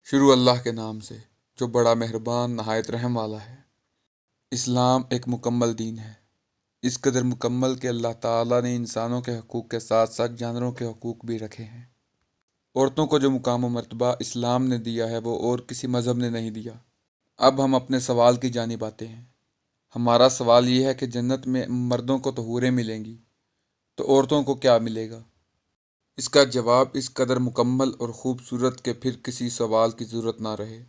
شروع اللہ کے نام سے جو بڑا مہربان نہایت رحم والا ہے۔ اسلام ایک مکمل دین ہے، اس قدر مکمل کہ اللہ تعالیٰ نے انسانوں کے حقوق کے ساتھ ساتھ جانوروں کے حقوق بھی رکھے ہیں۔ عورتوں کو جو مقام و مرتبہ اسلام نے دیا ہے وہ اور کسی مذہب نے نہیں دیا۔ اب ہم اپنے سوال کی جانب آتے ہیں۔ ہمارا سوال یہ ہے کہ جنت میں مردوں کو تو حوریں ملیں گی، تو عورتوں کو کیا ملے گا؟ اس کا جواب اس قدر مکمل اور خوبصورت کہ پھر کسی سوال کی ضرورت نہ رہے۔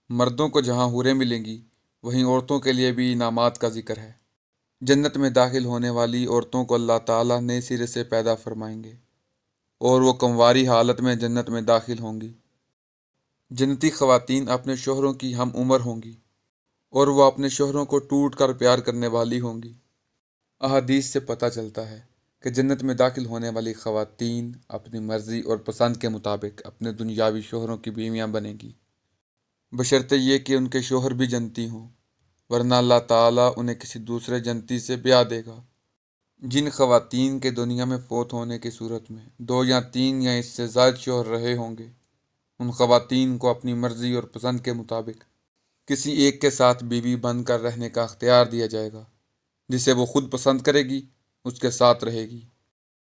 مردوں کو جہاں حوریں ملیں گی وہیں عورتوں کے لیے بھی انعامات کا ذکر ہے۔ جنت میں داخل ہونے والی عورتوں کو اللہ تعالیٰ نئے سرے سے پیدا فرمائیں گے اور وہ کنواری حالت میں جنت میں داخل ہوں گی۔ جنتی خواتین اپنے شوہروں کی ہم عمر ہوں گی اور وہ اپنے شوہروں کو ٹوٹ کر پیار کرنے والی ہوں گی۔ احادیث سے پتہ چلتا ہے کہ جنت میں داخل ہونے والی خواتین اپنی مرضی اور پسند کے مطابق اپنے دنیاوی شوہروں کی بیویاں بنیں گی، بشرطے یہ کہ ان کے شوہر بھی جنتی ہوں، ورنہ اللہ تعالیٰ انہیں کسی دوسرے جنتی سے بیاہ دے گا۔ جن خواتین کے دنیا میں فوت ہونے کی صورت میں 2 یا 3 یا اس سے زائد شوہر رہے ہوں گے، ان خواتین کو اپنی مرضی اور پسند کے مطابق کسی ایک کے ساتھ بیوی بن کر رہنے کا اختیار دیا جائے گا، جسے وہ خود پسند کرے گی اس کے ساتھ رہے گی۔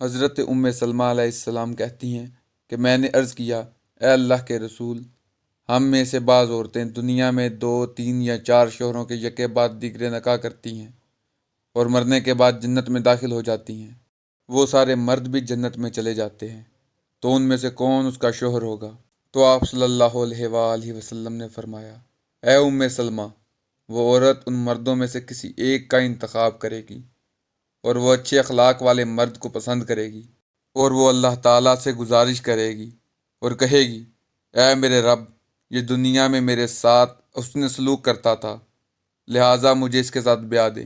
حضرت سلمہ علیہ السلام کہتی ہیں کہ میں نے عرض کیا، اے اللہ کے رسول، ہم میں سے بعض عورتیں دنیا میں 2، 3 یا 4 شوہروں کے یکے بعد دیگرے نکاح کرتی ہیں اور مرنے کے بعد جنت میں داخل ہو جاتی ہیں۔ وہ سارے مرد بھی جنت میں چلے جاتے ہیں، تو ان میں سے کون اس کا شوہر ہوگا؟ تو آپ صلی اللہ علیہ وآلہ وسلم نے فرمایا، اے سلمہ، وہ عورت ان مردوں میں سے کسی ایک کا انتخاب کرے گی اور وہ اچھے اخلاق والے مرد کو پسند کرے گی، اور وہ اللہ تعالیٰ سے گزارش کرے گی اور کہے گی، اے میرے رب، یہ دنیا میں میرے ساتھ حسن سلوک کرتا تھا، لہٰذا مجھے اس کے ساتھ بیاہ دے۔